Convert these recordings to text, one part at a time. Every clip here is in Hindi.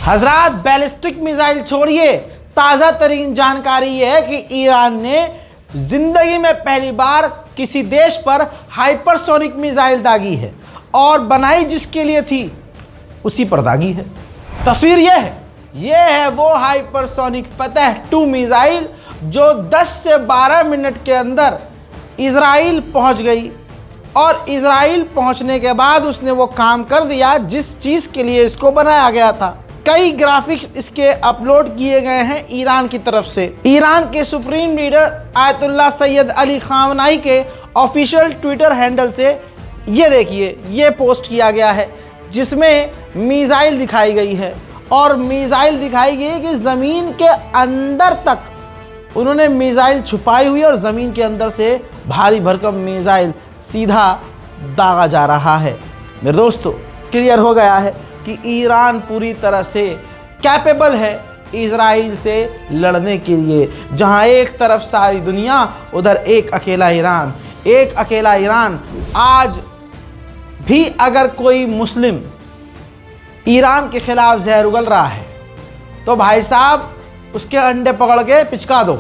हजरात, बैलिस्टिक मिसाइल छोड़िए, ताज़ा तरीन जानकारी यह है कि ईरान ने जिंदगी में पहली बार किसी देश पर हाइपरसोनिक मिसाइल दागी है और बनाई जिसके लिए थी उसी पर दागी है। तस्वीर यह है वो हाइपरसोनिक फतह 2 मिसाइल जो 10 से 12 मिनट के अंदर इजराइल पहुंच गई और इजराइल पहुंचने के बाद उसने वो काम कर दिया जिस चीज़ के लिए इसको बनाया गया था। कई ग्राफिक्स इसके अपलोड किए गए हैं ईरान की तरफ से। ईरान के supreme leader Ayatollah Syed Ali खामनाई के ऑफिशियल ट्विटर हैंडल से ये देखिए, ये पोस्ट किया गया है जिसमें मिसाइल दिखाई गई है और मिसाइल दिखाई गई है कि ज़मीन के अंदर तक उन्होंने मिसाइल छुपाई हुई और ज़मीन के अंदर से भारी भरकम मिसाइल सीधा दागा जा रहा है। मेरे दोस्तों, क्लियर हो गया है कि ईरान पूरी तरह से कैपेबल है इजराइल से लड़ने के लिए। जहां एक तरफ सारी दुनिया, उधर एक अकेला ईरान। आज भी अगर कोई मुस्लिम ईरान के खिलाफ जहर उगल रहा है तो भाई साहब उसके अंडे पकड़ के पिचका दो,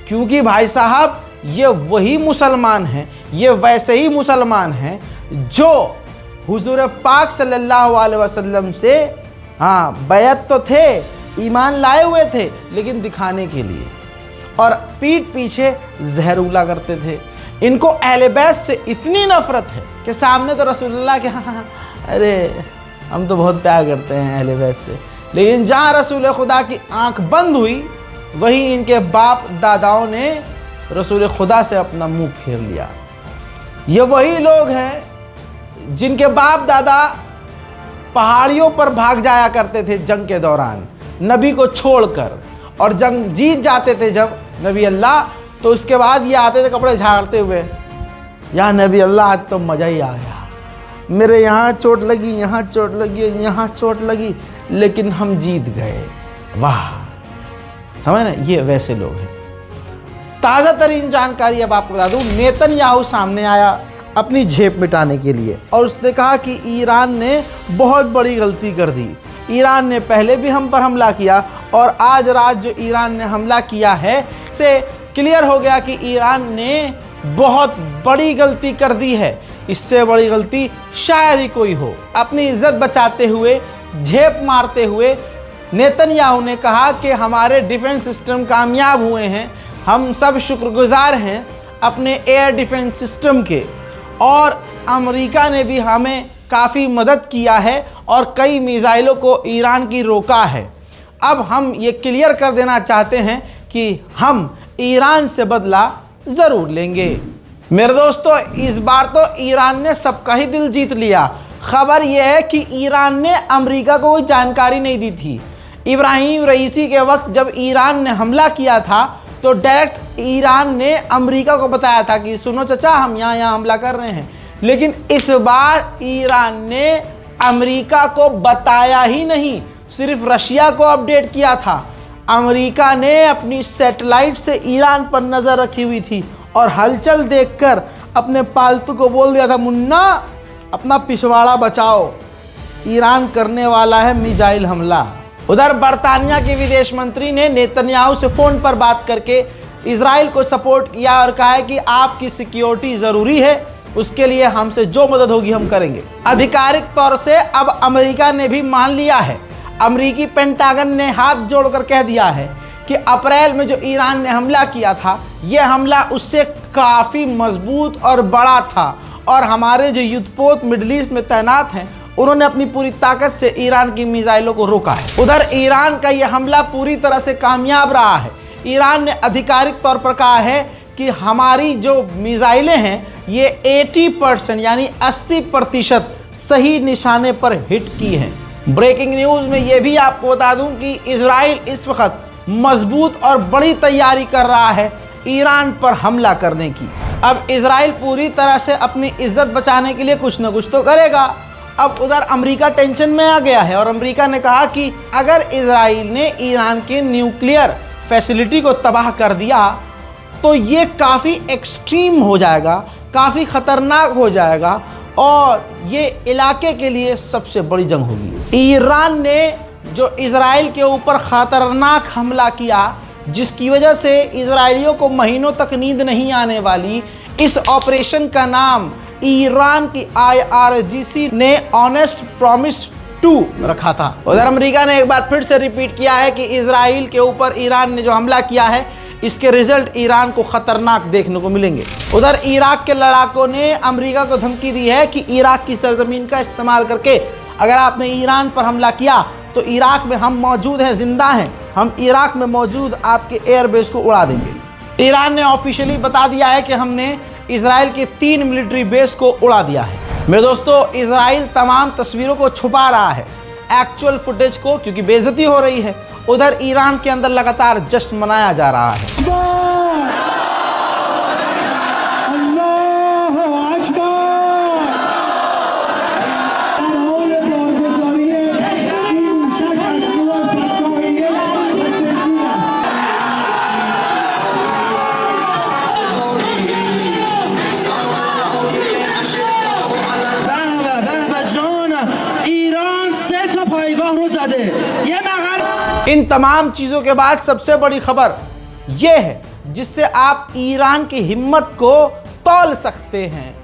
क्योंकि भाई साहब ये वही मुसलमान हैं, ये वैसे ही मुसलमान हैं जो हुजूर पाक सल्लल्लाहु अलैहि वसल्लम से बैत तो थे, ईमान लाए हुए थे, लेकिन दिखाने के लिए, और पीठ पीछे जहर उगला करते थे। इनको अहले बैत से इतनी नफरत है कि सामने तो रसूलुल्लाह के अरे हम तो बहुत प्यार करते हैं अहले बैत से, लेकिन जहाँ रसूल खुदा की आंख बंद हुई वहीं इनके बाप दादाओं ने रसूल खुदा से अपना मुंह फेर लिया। ये वही लोग हैं जिनके बाप दादा पहाड़ियों पर भाग जाया करते थे जंग के दौरान नबी को छोड़कर, और जंग जीत जाते थे जब नबी अल्लाह, तो उसके बाद ये आते थे कपड़े झाड़ते हुए, या नबी अल्लाह आज तो मज़ा ही आ गया, मेरे यहाँ चोट लगी, यहाँ चोट लगी, यहाँ चोट लगी, लेकिन हम जीत गए। वाह, समझ ना, ये वैसे लोग हैं। ताज़ा तरीन जानकारी अब आपको बता दूँ, नेतन्याहू सामने आया अपनी झेप मिटाने के लिए और उसने कहा कि ईरान ने बहुत बड़ी गलती कर दी। ईरान ने पहले भी हम पर हमला किया और आज रात जो ईरान ने हमला किया है, इससे क्लियर हो गया कि ईरान ने बहुत बड़ी गलती कर दी है। इससे बड़ी गलती शायद ही कोई हो। अपनी इज्जत बचाते हुए, झेप मारते हुए नेतन्याहू ने कहा कि हमारे डिफेंस सिस्टम कामयाब हुए हैं, हम सब शुक्रगुजार हैं अपने एयर डिफेंस सिस्टम के, और अमेरिका ने भी हमें काफ़ी मदद किया है और कई मिसाइलों को ईरान की रोका है। अब हम ये क्लियर कर देना चाहते हैं कि हम ईरान से बदला ज़रूर लेंगे। मेरे दोस्तों, इस बार तो ईरान ने सबका ही दिल जीत लिया। खबर यह है कि ईरान ने अमेरिका को कोई जानकारी नहीं दी थी। इब्राहिम रईसी के वक्त जब ईरान ने हमला किया था तो डायरेक्ट ईरान ने अमेरिका को बताया था कि सुनो चचा, हम यहाँ हमला कर रहे हैं, लेकिन इस बार ईरान ने अमेरिका को बताया ही नहीं, सिर्फ रशिया को अपडेट किया था। अमेरिका ने अपनी सैटेलाइट से ईरान पर नज़र रखी हुई थी और हलचल देखकर अपने पालतू को बोल दिया था, मुन्ना अपना पिछवाड़ा बचाओ, ईरान करने वाला है मिसाइल हमला। उधर बरतानिया के विदेश मंत्री ने नेतन्याहू से फ़ोन पर बात करके इजराइल को सपोर्ट किया और कहा है कि आपकी सिक्योरिटी ज़रूरी है, उसके लिए हमसे जो मदद होगी हम करेंगे। आधिकारिक तौर से अब अमेरिका ने भी मान लिया है। अमेरिकी पेंटागन ने हाथ जोड़कर कह दिया है कि अप्रैल में जो ईरान ने हमला किया था, यह हमला उससे काफ़ी मजबूत और बड़ा था, और हमारे जो युद्धपोत मिडल ईस्ट में तैनात हैं उन्होंने अपनी पूरी ताकत से ईरान की मिसाइलों को रोका है। उधर ईरान का यह हमला पूरी तरह से कामयाब रहा है। ईरान ने आधिकारिक तौर पर कहा है कि हमारी जो मिसाइलें हैं ये 80% यानी 80% सही निशाने पर हिट की हैं। ब्रेकिंग न्यूज़ में ये भी आपको बता दूं कि इजराइल इस वक्त मजबूत और बड़ी तैयारी कर रहा है ईरान पर हमला करने की। अब इजराइल पूरी तरह से अपनी इज्जत बचाने के लिए कुछ न कुछ तो करेगा। अब उधर अमेरिका टेंशन में आ गया है और अमेरिका ने कहा कि अगर इजराइल ने ईरान के न्यूक्लियर फैसिलिटी को तबाह कर दिया तो ये काफ़ी एक्सट्रीम हो जाएगा, काफ़ी ख़तरनाक हो जाएगा और ये इलाके के लिए सबसे बड़ी जंग होगी। ईरान ने जो इजराइल के ऊपर खतरनाक हमला किया, जिसकी वजह से इजराइलियों को महीनों तक नींद नहीं आने वाली, इस ऑपरेशन का नाम ईरान की IRGC ने ऑनेस्ट प्रॉमिस 2 रखा था। उधर अमेरिका ने एक बार फिर से रिपीट किया है कि इजराइल के ऊपर ईरान ने जो हमला किया है, इसके रिजल्ट ईरान को खतरनाक देखने को मिलेंगे। उधर इराक के लड़ाकों ने अमेरिका को धमकी दी है कि इराक की सरजमीन का इस्तेमाल करके अगर आपने ईरान पर हमला किया तो इराक में हम मौजूद हैं, जिंदा हैं, हम इराक में मौजूद आपके एयरबेस को उड़ा देंगे। ईरान ने ऑफिशियली बता दिया है कि हमने इजराइल के 3 मिलिट्री बेस को उड़ा दिया है। मेरे दोस्तों, इजराइल तमाम तस्वीरों को छुपा रहा है, एक्चुअल फुटेज को, क्योंकि बेइज्जती हो रही है। उधर ईरान के अंदर लगातार जश्न मनाया जा रहा है। इन तमाम चीज़ों के बाद सबसे बड़ी खबर यह है जिससे आप ईरान की हिम्मत को तौल सकते हैं।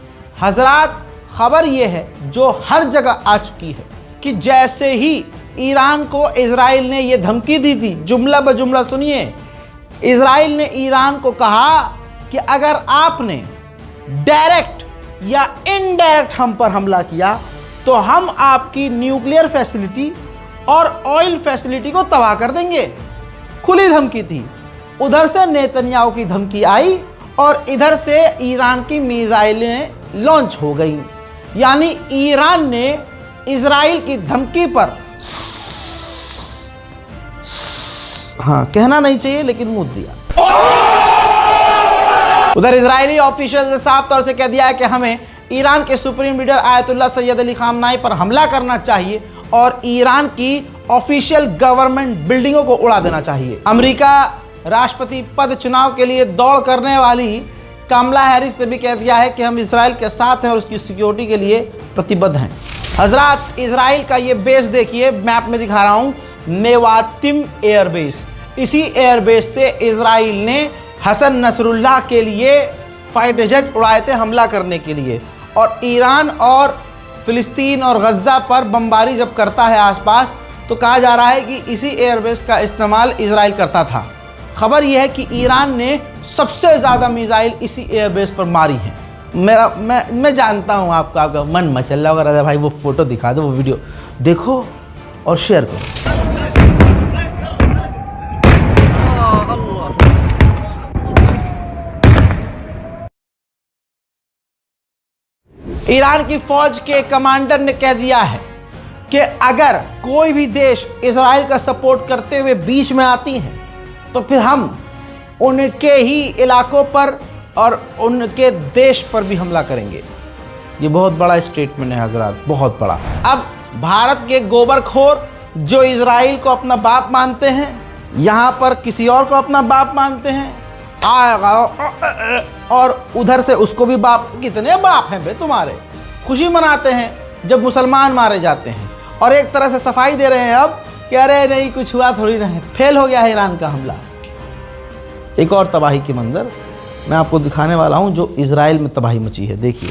हजरात, खबर यह है जो हर जगह आ चुकी है कि जैसे ही ईरान को इजराइल ने यह धमकी दी थी, जुमला ब जुमला सुनिए, इजराइल ने ईरान को कहा कि अगर आपने डायरेक्ट या इनडायरेक्ट हम पर हमला किया तो हम आपकी न्यूक्लियर फैसिलिटी और ऑयल फैसिलिटी को तबाह कर देंगे। खुली धमकी थी। उधर से नेतन्याहू की धमकी आई और इधर से ईरान की मिसाइलें लॉन्च हो गई। यानी ईरान ने इजराइल की धमकी पर हाँ कहना नहीं चाहिए लेकिन मुंह दिया। उधर इजरायली ऑफिशियल ने साफ तौर से कह दिया है कि हमें ईरान के supreme leader Ayatollah Syed Ali खामनाई पर हमला करना चाहिए और ईरान की ऑफिशियल गवर्नमेंट बिल्डिंगों को उड़ा देना चाहिए। अमेरिका राष्ट्रपति पद चुनाव के लिए दौड़ करने वाली कमला हैरिस ने भी कह दिया है कि हम इजराइल के साथ हैं और उसकी सिक्योरिटी के लिए प्रतिबद्ध हैं। हजरात, इजराइल का ये बेस देखिए, मैप में दिखा रहा हूँ, नेवातिम एयरबेस। इसी एयरबेस से इजराइल ने हसन नसरुल्लाह के लिए फाइटर जेट उड़ाए थे हमला करने के लिए। और ईरान और फिलिस्तीन और गज़ा पर बमबारी जब करता है आसपास, तो कहा जा रहा है कि इसी एयरबेस का इस्तेमाल इजराइल करता था। खबर यह है कि ईरान ने सबसे ज़्यादा मिसाइल इसी एयरबेस पर मारी है। मैं जानता हूँ आपका मन मचल रहा होगा, राजा भाई वो फ़ोटो दिखा दो, वो वीडियो देखो और शेयर करो। ईरान की फौज के कमांडर ने कह दिया है कि अगर कोई भी देश इजराइल का सपोर्ट करते हुए बीच में आती हैं तो फिर हम उनके ही इलाकों पर और उनके देश पर भी हमला करेंगे। ये बहुत बड़ा स्टेटमेंट है हजरात, बहुत बड़ा। अब भारत के गोबरखोर जो इजराइल को अपना बाप मानते हैं, यहाँ पर किसी और को अपना बाप मानते हैं, और उधर से उसको भी बाप। कितने बाप हैं बे तुम्हारे। खुशी मनाते हैं जब मुसलमान मारे जाते हैं और एक तरह से सफाई दे रहे हैं अब कि अरे नहीं कुछ हुआ थोड़ी ना है, फेल हो गया है ईरान का हमला। एक और तबाही के मंजर मैं आपको दिखाने वाला हूं जो इजराइल में तबाही मची है, देखिए।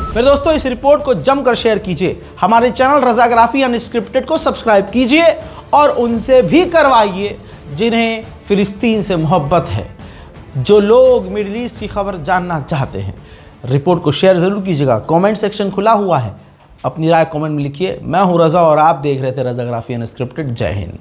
मेरे दोस्तों, इस रिपोर्ट को जमकर शेयर कीजिए। हमारे चैनल रज़ाग्राफी अनस्क्रिप्टेड को सब्सक्राइब कीजिए और उनसे भी करवाइए जिन्हें फिलिस्तीन से मोहब्बत है, जो लोग मिडिल ईस्ट की खबर जानना चाहते हैं। रिपोर्ट को शेयर ज़रूर कीजिएगा। कमेंट सेक्शन खुला हुआ है, अपनी राय कमेंट में लिखिए। मैं हूं रज़ा और आप देख रहे थे रज़ाग्राफी अनस्क्रिप्टेड। जय हिंद।